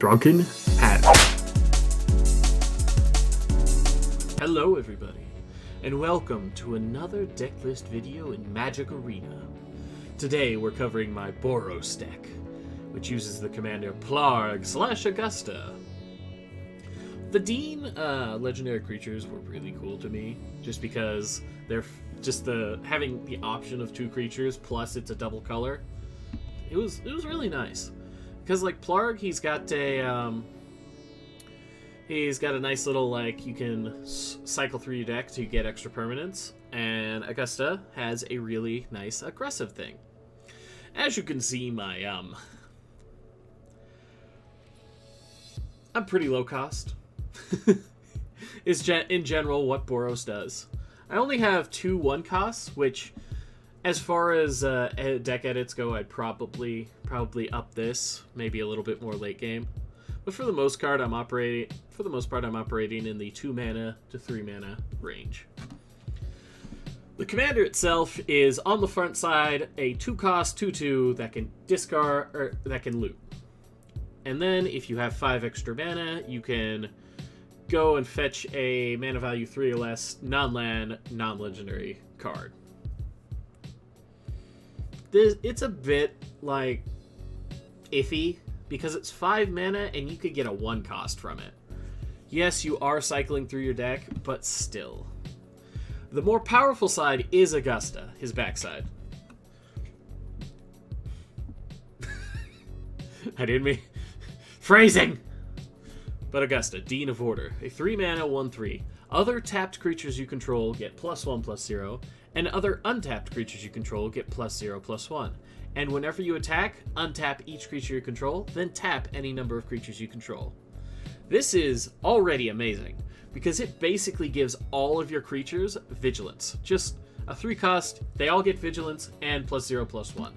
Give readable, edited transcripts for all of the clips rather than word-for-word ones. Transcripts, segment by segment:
Drunken Hat. Hello everybody, and welcome to another Decklist video in Magic Arena. Today we're covering my Boros deck, which uses the commander Plarg/Augusta. The Dean legendary creatures were really cool to me, just because they're just having the option of two creatures plus it's a double color. It was really nice. Because, like, Plarg, he's got a nice little, like, you can cycle through your deck to get extra permanents, and Augusta has a really nice aggressive thing. As you can see, I'm pretty low cost, is in general what Boros does. I only have 2 1-costs, which, as far as deck edits go, I'd probably up this, maybe a little bit more late game. But for the most part, I'm operating in the 2 mana to 3 mana range. The commander itself is on the front side a 2-cost 2/2 that can discard or that can loot. And then if you have 5 extra mana, you can go and fetch a mana value 3 or less non-land, non-legendary card. It's a bit, like, iffy, because it's 5 mana and you could get a 1-cost from it. Yes, you are cycling through your deck, but still. The more powerful side is Augusta, his backside. I didn't mean... Phrasing! But Augusta, Dean of Order. A 3 mana 1/3. Other tapped creatures you control get +1/+0. And other untapped creatures you control get +0/+1. And whenever you attack, untap each creature you control, then tap any number of creatures you control. This is already amazing, because it basically gives all of your creatures vigilance. Just a 3-cost, they all get vigilance, and +0/+1.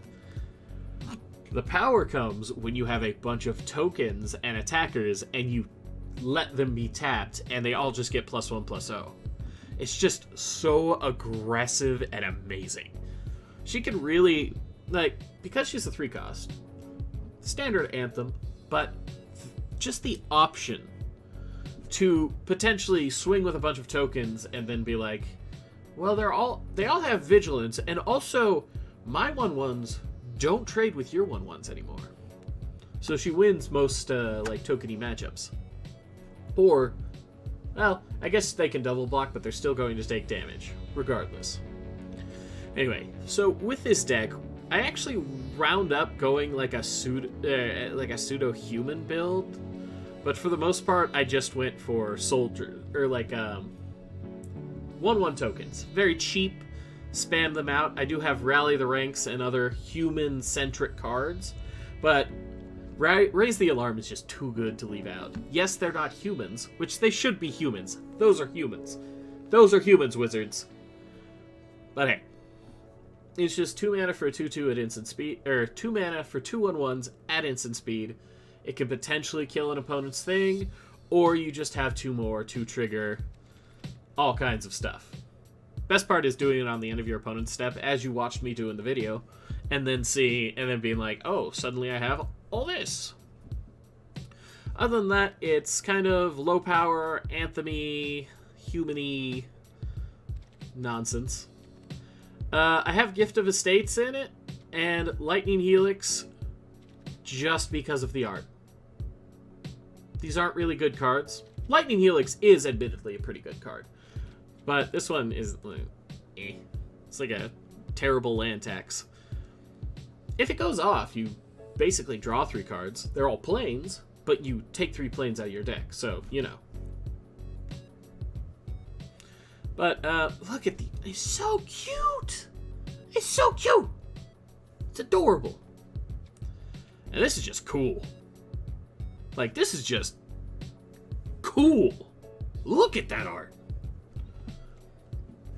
The power comes when you have a bunch of tokens and attackers, and you let them be tapped, and they all just get +1/+0. It's just so aggressive and amazing. She can really, like, because she's a 3-cost, standard Anthem, but just the option to potentially swing with a bunch of tokens and then be like, well, they all have vigilance, and also my 1/1s don't trade with your 1/1s anymore. So she wins most like tokeny matchups. Or, well, I guess they can double block, but they're still going to take damage, regardless. Anyway, so with this deck, I actually round up going like a pseudo-human build, but for the most part, I just went for soldier or like 1/1 tokens, very cheap. Spam them out. I do have Rally the Ranks and other human-centric cards, but Raise the Alarm is just too good to leave out. Yes, they're not humans, which they should be humans. Those are humans. Those are humans, wizards. But hey. It's just 2 mana for a 2/2 at instant speed, or 2 mana for 2 1/1s at instant speed. It can potentially kill an opponent's thing, or you just have 2 more to trigger all kinds of stuff. Best part is doing it on the end of your opponent's step, as you watched me do in the video, and then being like, oh, suddenly I have all this. Other than that, it's kind of low power, anthem-y, human-y nonsense. I have Gift of Estates in it, and Lightning Helix, just because of the art. These aren't really good cards. Lightning Helix is admittedly a pretty good card, but this one is It's like a terrible land tax. If it goes off, you basically draw 3 cards. They're all planes, but you take 3 planes out of your deck, so, you know. But, look at it's so cute! It's so cute! It's adorable. And this is just cool. Like, this is just cool. Look at that art.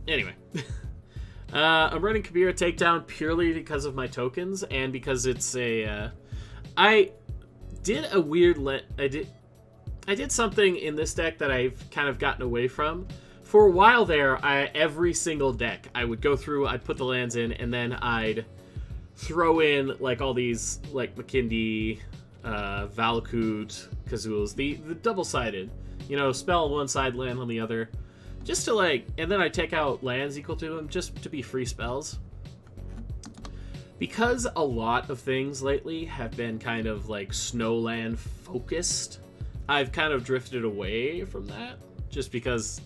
Anyway. I'm running Kabira Takedown purely because of my tokens, and because it's a, I did a weird I did something in this deck that I've kind of gotten away from. For a while there, every single deck, I would go through, I'd put the lands in, and then I'd throw in, like, all these, like, McKindy, Valakut, Kazuls, the double-sided. You know, spell on one side, land on the other. Just to, like... And then I take out lands equal to them, just to be free spells. Because a lot of things lately have been kind of, like, Snowland focused, I've kind of drifted away from that. Just because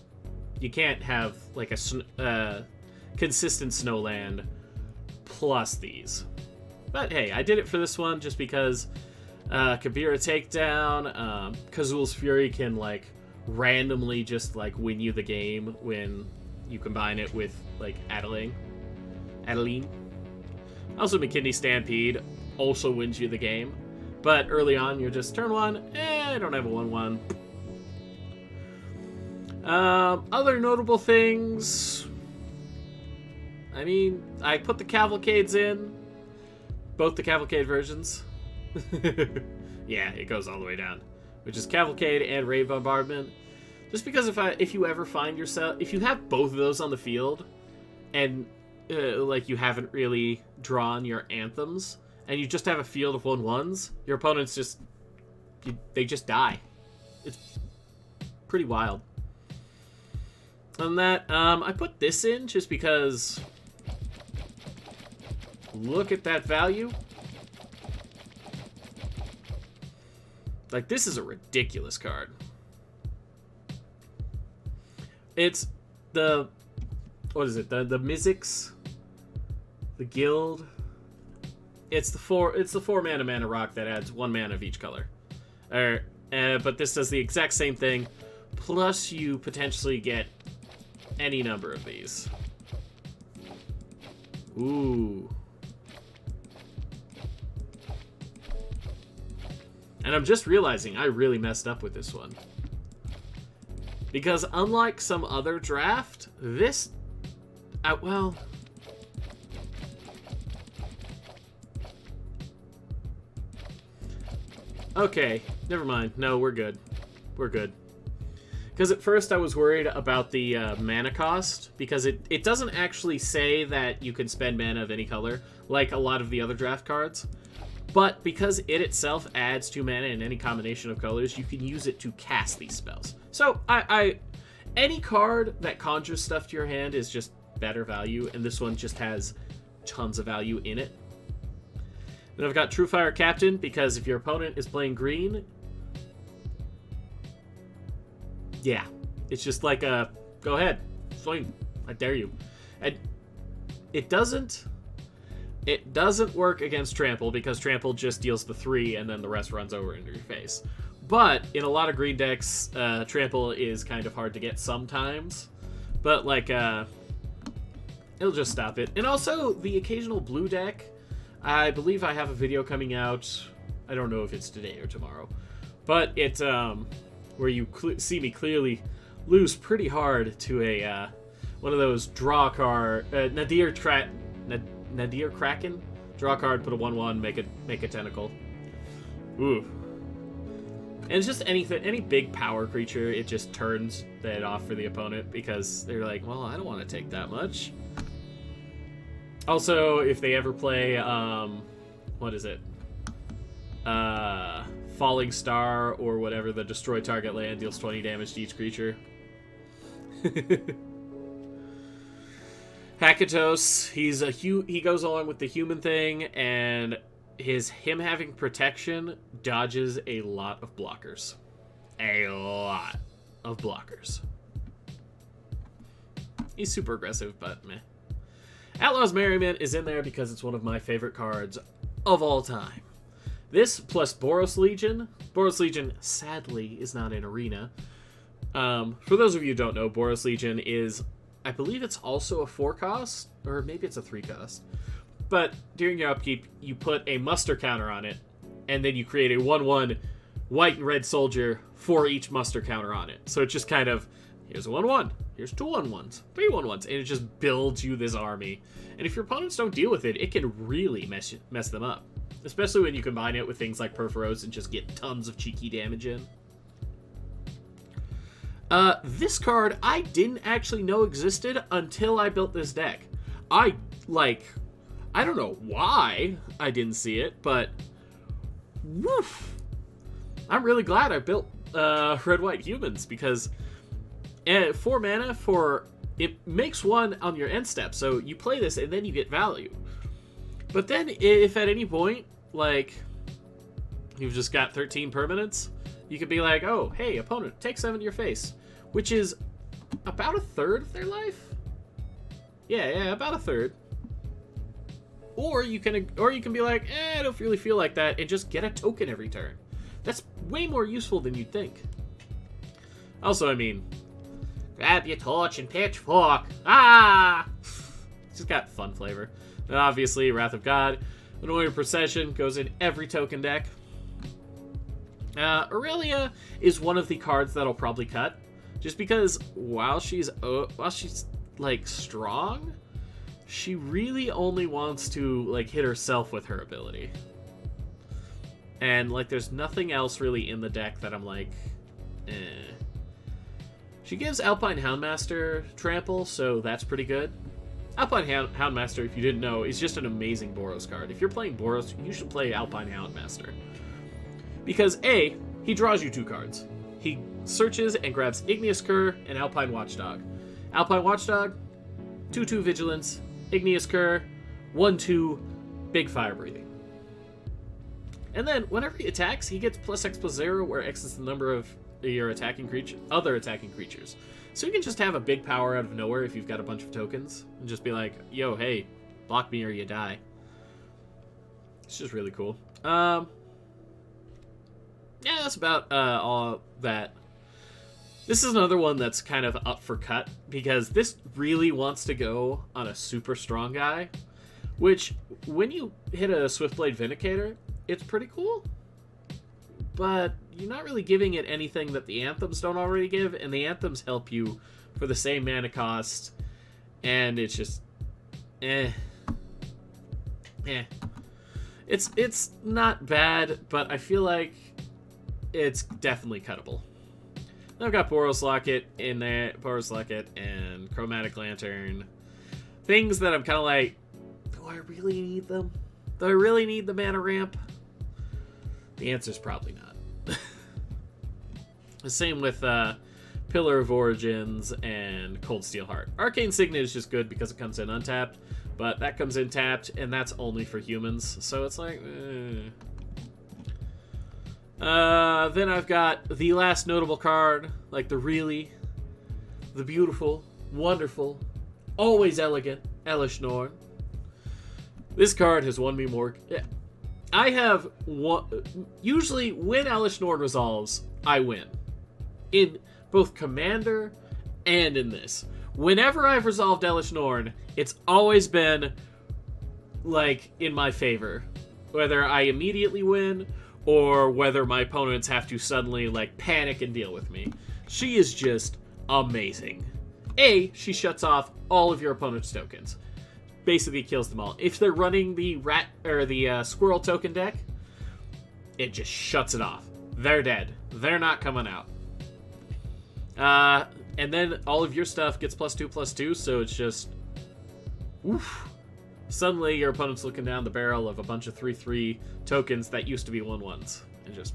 you can't have, like, a consistent Snowland plus these. But, hey, I did it for this one just because... Kabira Takedown, Kazul's Fury can, like, randomly just, like, win you the game when you combine it with, like, Adeline. Also, McKinney Stampede also wins you the game. But early on, you're just turn one, I don't have a 1-1. Other notable things... I mean, I put the Cavalcades in. Both the Cavalcade versions. Yeah, it goes all the way down, which is Cavalcade and Raid Bombardment. Just because if you ever find yourself, if you have both of those on the field, and like you haven't really drawn your anthems, and you just have a field of 1/1s, your opponents they just die. It's pretty wild. On that, I put this in just because. Look at that value. Like, this is a ridiculous card. It's the... What is it? The Mizzix? The Guild? It's the 4 mana rock that adds 1 mana of each color. But this does the exact same thing. Plus, you potentially get any number of these. Ooh. And I'm just realizing I really messed up with this one. Because unlike some other draft, this... well... Okay, never mind. No, we're good. We're good. Because at first I was worried about the mana cost, because it doesn't actually say that you can spend mana of any color, like a lot of the other draft cards. But because it itself adds 2 mana in any combination of colors, you can use it to cast these spells. So, any card that conjures stuff to your hand is just better value, and this one just has tons of value in it. Then I've got True Fire Captain, because if your opponent is playing green... Yeah, it's just like a... Go ahead, swing, I dare you. And it doesn't work against Trample, because Trample just deals the 3 and then the rest runs over into your face. But in a lot of green decks, Trample is kind of hard to get sometimes. But, like, it'll just stop it. And also, the occasional blue deck, I believe I have a video coming out, I don't know if it's today or tomorrow, but it's, where you see me clearly lose pretty hard to a, one of those draw card, Nadir Kraken? Draw a card, put a 1/1, make a tentacle. Ooh. And it's just any big power creature, it just turns that off for the opponent, because they're like, well, I don't want to take that much. Also, if they ever play, what is it? Falling Star, or whatever, the destroy target land deals 20 damage to each creature. Hakatos, he goes along with the human thing, and him having protection dodges a lot of blockers. A lot of blockers. He's super aggressive, but meh. Outlaw's Merriment is in there because it's one of my favorite cards of all time. This plus Boros Legion. Boros Legion, sadly, is not in Arena. For those of you who don't know, Boros Legion is... I believe it's also a 4-cost, or maybe it's a 3-cost. But during your upkeep, you put a muster counter on it, and then you create a 1/1 white and red soldier for each muster counter on it. So it's just kind of, here's a 1/1, here's 2 1/1s, 3 1/1s, and it just builds you this army. And if your opponents don't deal with it, it can really mess them up. Especially when you combine it with things like Perforos and just get tons of cheeky damage in. This card, I didn't actually know existed until I built this deck. I don't know why I didn't see it, but woof. I'm really glad I built red-white humans, because 4 mana for... It makes 1 on your end step, so you play this and then you get value. But then if at any point, like, you've just got 13 permanents, you could be like, oh, hey, opponent, take 7 to your face, which is about a third of their life? Yeah, about a third. Or you can be like, I don't really feel like that, and just get a token every turn. That's way more useful than you'd think. Also, I mean, grab your torch and pitchfork. Ah! It's just got fun flavor. And obviously, Wrath of God, Anointed Procession goes in every token deck. Aurelia is one of the cards that'll probably cut, just because while she's like strong, she really only wants to like hit herself with her ability. And like there's nothing else really in the deck that I'm like, eh. She gives Alpine Houndmaster trample, so that's pretty good. Alpine Houndmaster, if you didn't know, is just an amazing Boros card. If you're playing Boros, you should play Alpine Houndmaster. Because A, he draws you 2 cards. He searches and grabs Igneous Cur and Alpine Watchdog. Alpine Watchdog, 2/2 Vigilance, Igneous Cur, 1/2 Big Fire Breathing. And then whenever he attacks, he gets +X+0, where X is the number of your other attacking creatures. So you can just have a big power out of nowhere if you've got a bunch of tokens, and just be like, yo, hey, block me or you die. It's just really cool. Yeah, that's about all that. This is another one that's kind of up for cut, because this really wants to go on a super strong guy, which, when you hit a Swiftblade Vindicator, it's pretty cool. But you're not really giving it anything that the Anthems don't already give, and the Anthems help you for the same mana cost, and it's just... It's not bad, but I feel like it's definitely cuttable. Then I've got Boros Locket in there, Boros Locket and Chromatic Lantern. Things that I'm kind of like, do I really need them? Do I really need the mana ramp? The answer's probably not. The same with Pillar of Origins and Cold Steel Heart. Arcane Signet is just good because it comes in untapped, but that comes in tapped, and that's only for humans, so it's like, Then I've got the last notable card, like the beautiful, wonderful, always elegant Elish Norn. This card has won me more... I have usually when Elish Norn resolves, I win. In both Commander and in this. Whenever I've resolved Elish Norn, it's always been like in my favor. Whether I immediately win or whether my opponents have to suddenly like panic and deal with me. She is just amazing. A, she shuts off all of your opponent's tokens. Basically kills them all. If they're running the rat or the squirrel token deck, it just shuts it off. They're dead. They're not coming out. And then all of your stuff gets +2/+2, so it's just oof. Suddenly your opponent's looking down the barrel of a bunch of 3/3 tokens that used to be 1/1s, and just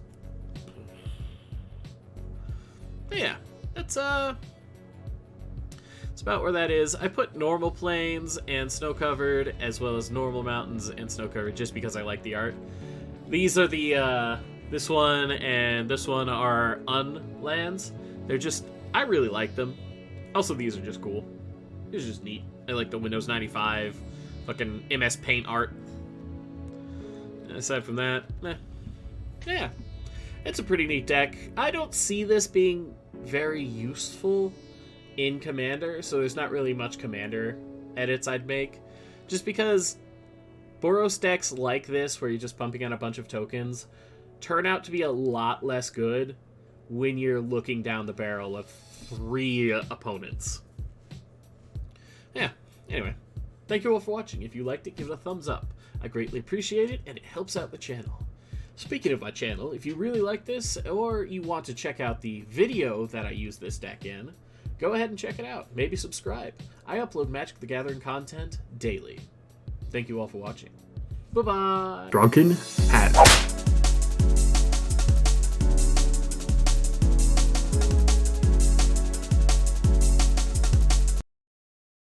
yeah, that's about where that is. I put normal plains and snow-covered, as well as normal mountains and snow-covered, just because I like the art. These are the, this one and this one are unlands. They're just, I really like them. Also, these are just cool. These are just neat. I like the Windows 95, fucking MS Paint art. Aside from that, yeah. It's a pretty neat deck. I don't see this being very useful in Commander, so there's not really much Commander edits I'd make, just because Boros decks like this, where you're just pumping out a bunch of tokens, turn out to be a lot less good when you're looking down the barrel of 3 opponents. Yeah, anyway, thank you all for watching. If you liked it, give it a thumbs up. I greatly appreciate it, and it helps out the channel. Speaking of my channel, if you really like this, or you want to check out the video that I use this deck in, go ahead and check it out. Maybe subscribe. I upload Magic the Gathering content daily. Thank you all for watching. Bye-bye. Drunken Hat.